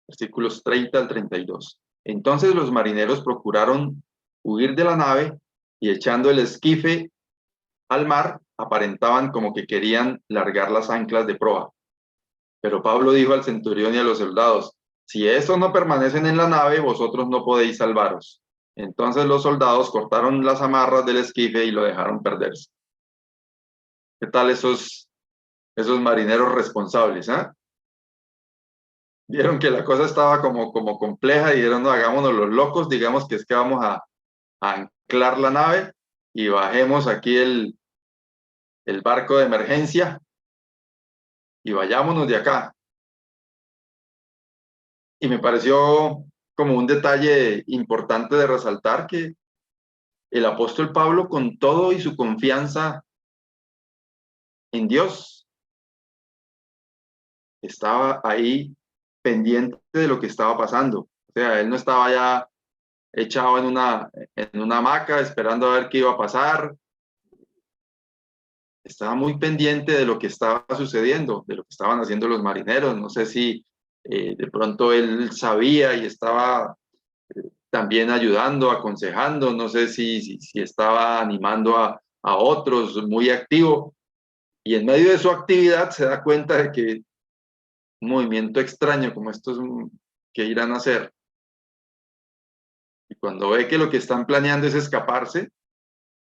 Versículos 30 al 32. Entonces los marineros procuraron huir de la nave y echando el esquife al mar, aparentaban como que querían largar las anclas de proa. Pero Pablo dijo al centurión y a los soldados, si estos no permanecen en la nave, vosotros no podéis salvaros. Entonces los soldados cortaron las amarras del esquife y lo dejaron perderse. ¿Qué tal esos marineros responsables? Vieron que la cosa estaba como compleja y dijeron, no, hagámonos los locos, digamos que es que vamos a anclar la nave y bajemos aquí el barco de emergencia y vayámonos de acá. Y me pareció como un detalle importante de resaltar que el apóstol Pablo, con todo y su confianza en Dios, estaba ahí pendiente de lo que estaba pasando. O sea, él no estaba ya echado en una hamaca esperando a ver qué iba a pasar. Estaba muy pendiente de lo que estaba sucediendo, de lo que estaban haciendo los marineros. No sé si de pronto él sabía y estaba también ayudando, aconsejando, no sé si estaba animando a otros, muy activo. Y en medio de su actividad se da cuenta de que un movimiento extraño como estos que irán a hacer. Y cuando ve que lo que están planeando es escaparse,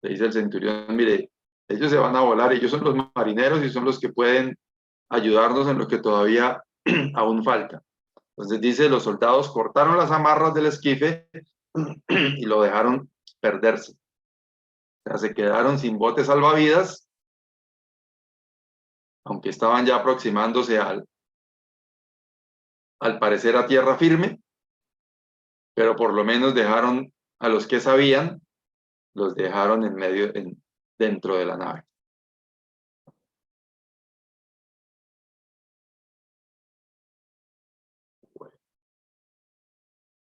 le dice el centurión, mire, ellos se van a volar, ellos son los marineros y son los que pueden ayudarnos en lo que todavía aún falta. Entonces dice, los soldados cortaron las amarras del esquife y lo dejaron perderse. O sea, se quedaron sin botes salvavidas, aunque estaban ya aproximándose al parecer a tierra firme, pero por lo menos dejaron a los que sabían, los dejaron dentro de la nave.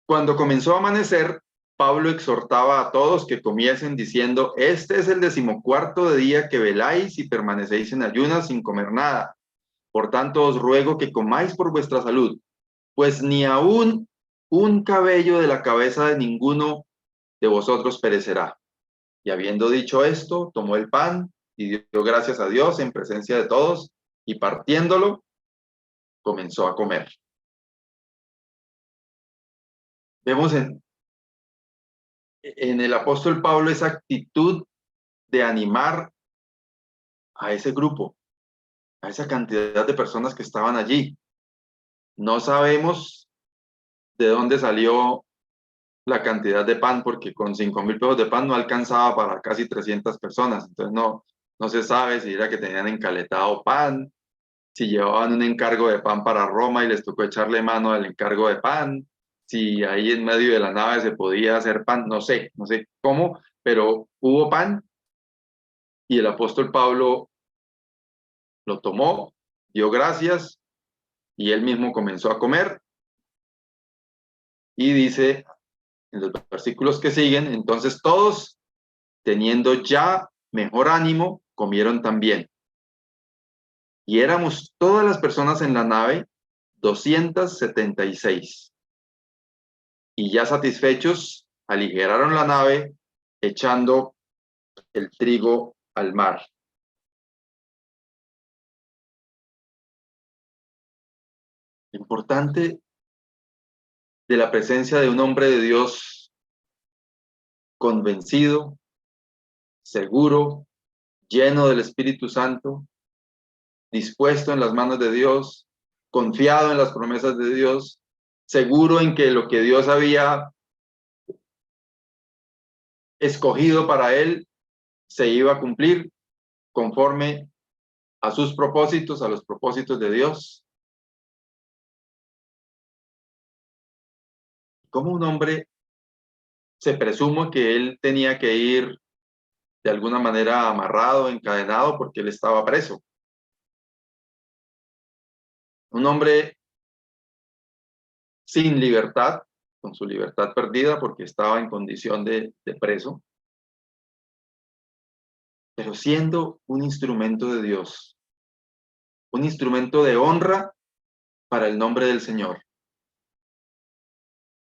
Cuando comenzó a amanecer, Pablo exhortaba a todos que comiesen diciendo, este es el 14º día que veláis y permanecéis en ayunas sin comer nada. Por tanto, os ruego que comáis por vuestra salud, pues ni aún un cabello de la cabeza de ninguno de vosotros perecerá. Y habiendo dicho esto, tomó el pan y dio gracias a Dios en presencia de todos, y partiéndolo, comenzó a comer. Vemos en el apóstol Pablo esa actitud de animar a ese grupo, a esa cantidad de personas que estaban allí. No sabemos de dónde salió la cantidad de pan, porque con 5,000 pesos de pan no alcanzaba para casi 300 personas. Entonces no se sabe si era que tenían encaletado pan, si llevaban un encargo de pan para Roma y les tocó echarle mano al encargo de pan, si ahí en medio de la nave se podía hacer pan, no sé cómo, pero hubo pan y el apóstol Pablo lo tomó, dio gracias y él mismo comenzó a comer y dice en los versículos que siguen, entonces todos, teniendo ya mejor ánimo, comieron también. Y éramos todas las personas en la nave, 276. Y ya satisfechos, aligeraron la nave, echando el trigo al mar. Lo importante de la presencia de un hombre de Dios convencido, seguro, lleno del Espíritu Santo, dispuesto en las manos de Dios, confiado en las promesas de Dios, seguro en que lo que Dios había escogido para él se iba a cumplir conforme a sus propósitos, a los propósitos de Dios. Como un hombre se presume que él tenía que ir de alguna manera amarrado, encadenado, porque él estaba preso. Un hombre sin libertad, con su libertad perdida porque estaba en condición de preso, pero siendo un instrumento de Dios, un instrumento de honra para el nombre del Señor,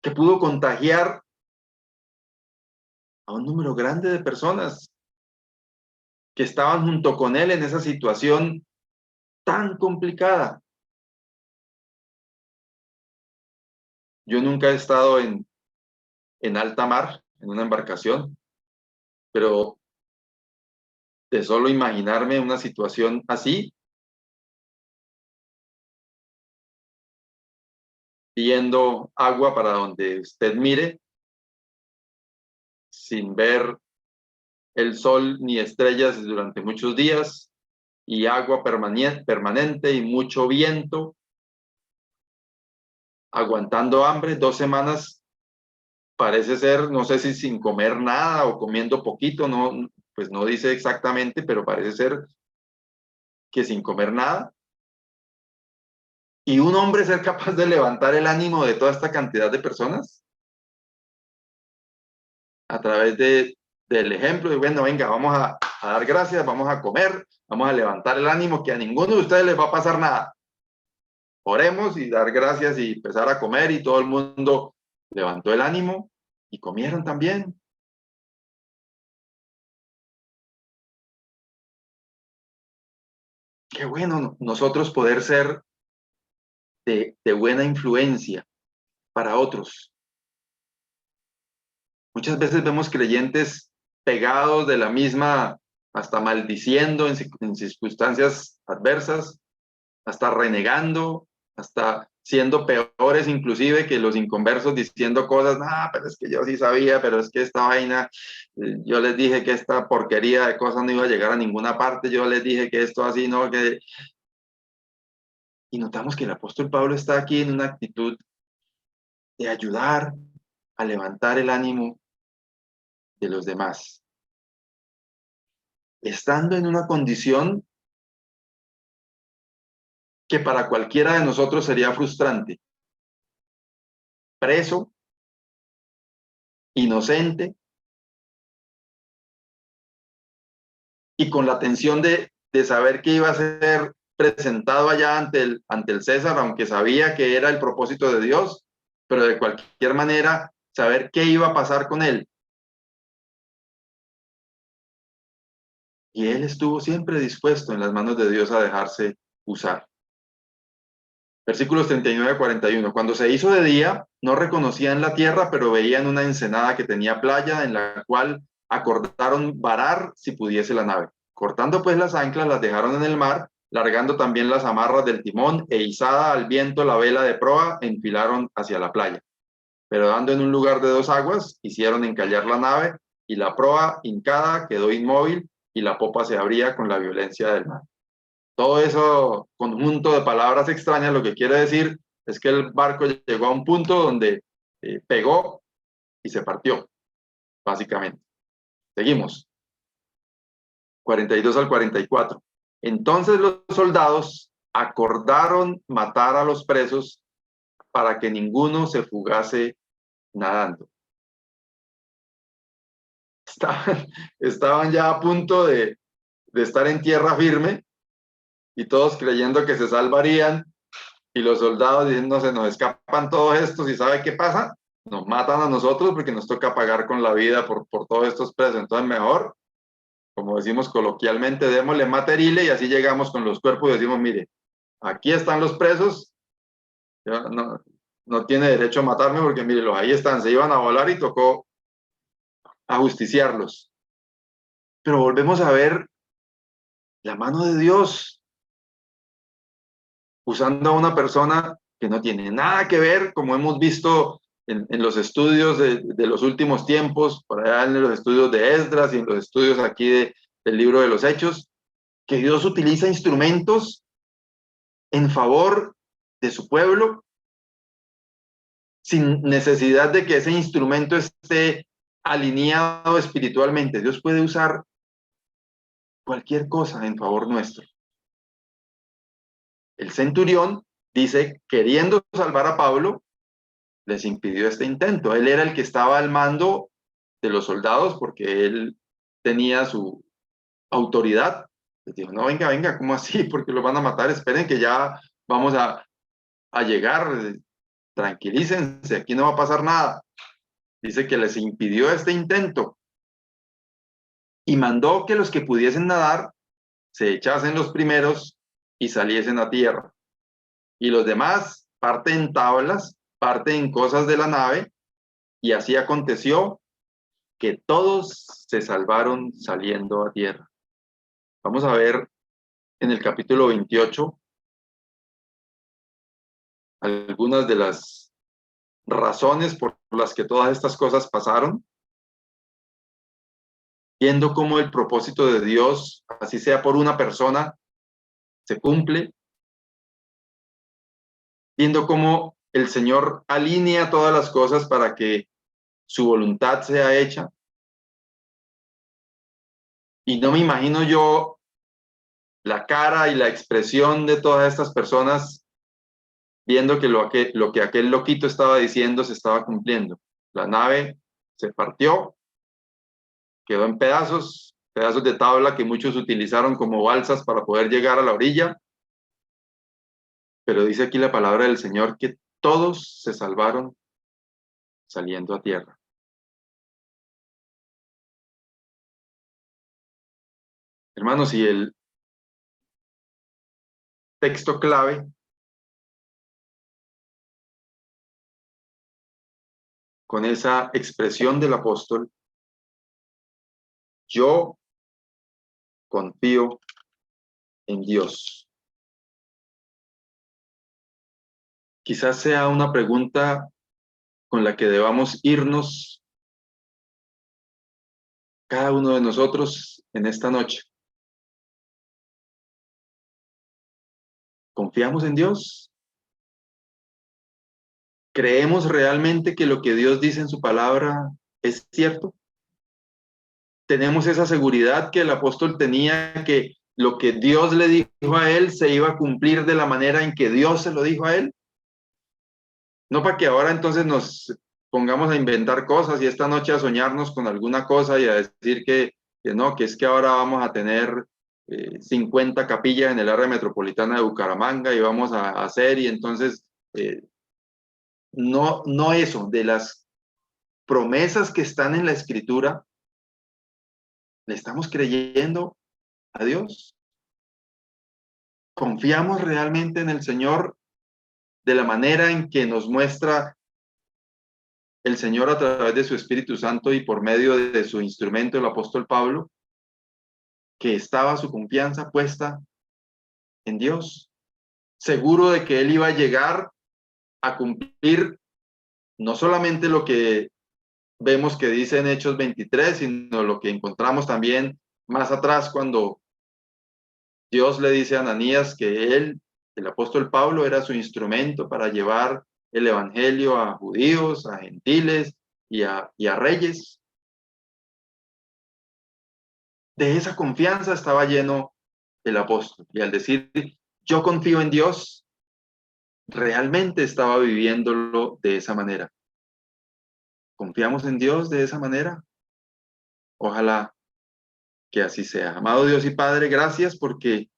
que pudo contagiar a un número grande de personas que estaban junto con él en esa situación tan complicada. Yo nunca he estado en alta mar, en una embarcación, pero de solo imaginarme una situación así, yendo agua para donde usted mire, sin ver el sol ni estrellas durante muchos días, y agua permanente y mucho viento, aguantando hambre, 2 semanas parece ser, no sé si sin comer nada o comiendo poquito, no, pues no dice exactamente, pero parece ser que sin comer nada. Y un hombre ser capaz de levantar el ánimo de toda esta cantidad de personas a través del ejemplo, y bueno, venga, vamos a dar gracias, vamos a comer, vamos a levantar el ánimo, que a ninguno de ustedes les va a pasar nada. Oremos y dar gracias y empezar a comer, y todo el mundo levantó el ánimo y comieron también. Qué bueno nosotros poder ser de buena influencia para otros. Muchas veces vemos creyentes pegados de la misma, hasta maldiciendo en circunstancias adversas, hasta renegando, hasta siendo peores inclusive que los inconversos, diciendo cosas, pero es que yo sí sabía, pero es que esta vaina, yo les dije que esta porquería de cosas no iba a llegar a ninguna parte, yo les dije que esto así, no, que... Y notamos que el apóstol Pablo está aquí en una actitud de ayudar a levantar el ánimo de los demás, estando en una condición que para cualquiera de nosotros sería frustrante, preso, inocente, y con la tensión de saber que iba a ser presentado allá ante el César, aunque sabía que era el propósito de Dios, pero de cualquier manera saber qué iba a pasar con él. Y él estuvo siempre dispuesto en las manos de Dios a dejarse usar. Versículos 39 a 41. Cuando se hizo de día, no reconocían la tierra, pero veían una ensenada que tenía playa, en la cual acordaron varar si pudiese la nave. Cortando pues las anclas, las dejaron en el mar, largando también las amarras del timón, e izada al viento la vela de proa, enfilaron hacia la playa. Pero dando en un lugar de 2 aguas, hicieron encallar la nave, y la proa, hincada, quedó inmóvil, y la popa se abría con la violencia del mar. Todo eso conjunto de palabras extrañas lo que quiere decir es que el barco llegó a un punto donde pegó y se partió, básicamente. Seguimos. 42 al 44. Entonces los soldados acordaron matar a los presos para que ninguno se fugase nadando. Estaban ya a punto de estar en tierra firme, y todos creyendo que se salvarían, y los soldados diciendo, se nos escapan todos estos, y ¿sabe qué pasa? Nos matan a nosotros porque nos toca pagar con la vida por todos estos presos. Entonces mejor, como decimos coloquialmente, démosle materile, y así llegamos con los cuerpos y decimos, mire, aquí están los presos, no tiene derecho a matarme porque mire, ahí están, se iban a volar y tocó ajusticiarlos. Pero volvemos a ver la mano de Dios usando a una persona que no tiene nada que ver, como hemos visto en los estudios de los últimos tiempos, por allá en los estudios de Esdras y en los estudios aquí del libro de los Hechos, que Dios utiliza instrumentos en favor de su pueblo sin necesidad de que ese instrumento esté alineado espiritualmente. Dios puede usar cualquier cosa en favor nuestro. El centurión dice, queriendo salvar a Pablo, les impidió este intento. Él era el que estaba al mando de los soldados porque él tenía su autoridad. Les dijo, no, venga, ¿cómo así? Porque los van a matar, esperen que ya vamos a llegar, tranquilícense, aquí no va a pasar nada. Dice que les impidió este intento y mandó que los que pudiesen nadar se echasen los primeros y saliesen a tierra. Y los demás, parte en tablas, parte en cosas de la nave, y así aconteció que todos se salvaron saliendo a tierra. Vamos a ver en el capítulo 28 algunas de las razones por las que todas estas cosas pasaron, viendo cómo el propósito de Dios, así sea por una persona, se cumple, viendo cómo el Señor alinea todas las cosas para que su voluntad sea hecha. Y no me imagino yo la cara y la expresión de todas estas personas viendo que lo que aquel loquito estaba diciendo se estaba cumpliendo. La nave se partió, quedó en pedazos de tabla que muchos utilizaron como balsas para poder llegar a la orilla. Pero dice aquí la palabra del Señor que todos se salvaron saliendo a tierra. Hermanos, y el texto clave con esa expresión del apóstol: yo confío en Dios. Quizás sea una pregunta con la que debamos irnos cada uno de nosotros en esta noche. ¿Confiamos en Dios? ¿Creemos realmente que lo que Dios dice en su palabra es cierto? ¿Tenemos esa seguridad que el apóstol tenía, que lo que Dios le dijo a él se iba a cumplir de la manera en que Dios se lo dijo a él? No para que ahora entonces nos pongamos a inventar cosas y esta noche a soñarnos con alguna cosa y a decir que no, que es que ahora vamos a tener 50 capillas en el área metropolitana de Bucaramanga y vamos a hacer, y entonces no eso, de las promesas que están en la Escritura, ¿le estamos creyendo a Dios? ¿Confiamos realmente en el Señor de la manera en que nos muestra el Señor a través de su Espíritu Santo y por medio de su instrumento, el apóstol Pablo, que estaba su confianza puesta en Dios, seguro de que él iba a llegar a cumplir no solamente lo que vemos que dice en Hechos 23, sino lo que encontramos también más atrás cuando Dios le dice a Ananías que él, el apóstol Pablo, era su instrumento para llevar el evangelio a judíos, a gentiles y a reyes. De esa confianza estaba lleno el apóstol, y al decir yo confío en Dios, realmente estaba viviéndolo de esa manera. ¿Confiamos en Dios de esa manera? Ojalá que así sea. Amado Dios y Padre, gracias porque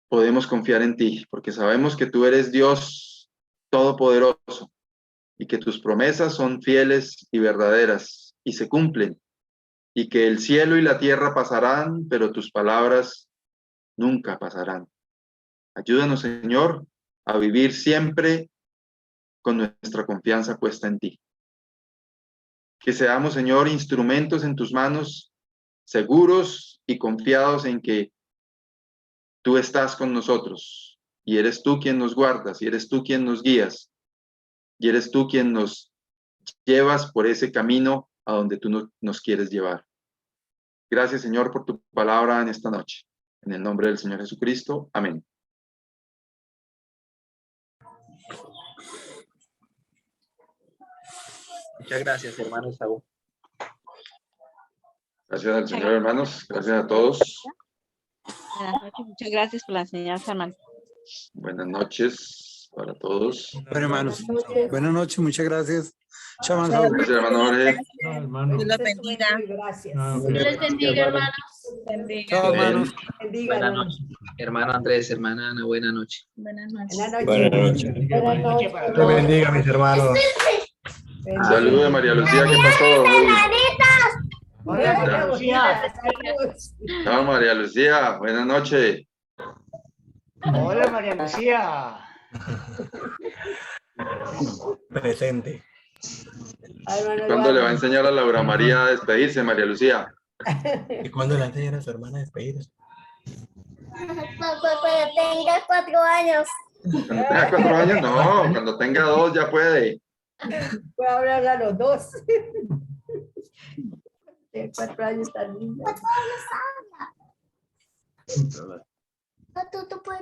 podemos confiar en ti, porque sabemos que tú eres Dios todopoderoso y que tus promesas son fieles y verdaderas y se cumplen, y que el cielo y la tierra pasarán, pero tus palabras nunca pasarán. Ayúdanos, Señor, a vivir siempre con nuestra confianza puesta en ti. Que seamos, Señor, instrumentos en tus manos, seguros y confiados en que tú estás con nosotros, y eres tú quien nos guardas, y eres tú quien nos guías, y eres tú quien nos llevas por ese camino a donde tú nos quieres llevar. Gracias, Señor, por tu palabra en esta noche. En el nombre del Señor Jesucristo. Amén. Muchas gracias, hermano Saúl. Gracias al Señor, hermanos. Gracias a todos. Buenas noches, muchas gracias por la enseñanza, hermano. Buenas noches para todos. Bueno, hermanos, buenas noches, muchas gracias. Chao, hermano. Gracias, hermano Jorge. Dios los bendiga. Gracias. Dios les bendiga, hermanos. Chao, hermanos. Bendiga, Buenas hermano. noches. Hermano Andrés, hermana Ana, buena noche. Buenas noches. Buenas noches. Buenas noches. Dios bendiga, mis hermanos. Saludos de María Lucía. ¿Qué pasó? Hola, María Lucía. Saludos. Chao, María Lucía. Buenas noches. Hola, María Lucía. Presente. Ay, hermano ¿Cuándo le va a Eduardo. enseñar a Laura María a despedirse, María Lucía? ¿Y cuándo le enseñan a su hermana a despedirse? Cuando tenga 4 años. ¿Cuando tenga 4 años? No, cuando tenga 2 ya puede. Voy a hablar a los dos. De 4 años tan linda. Tú puedes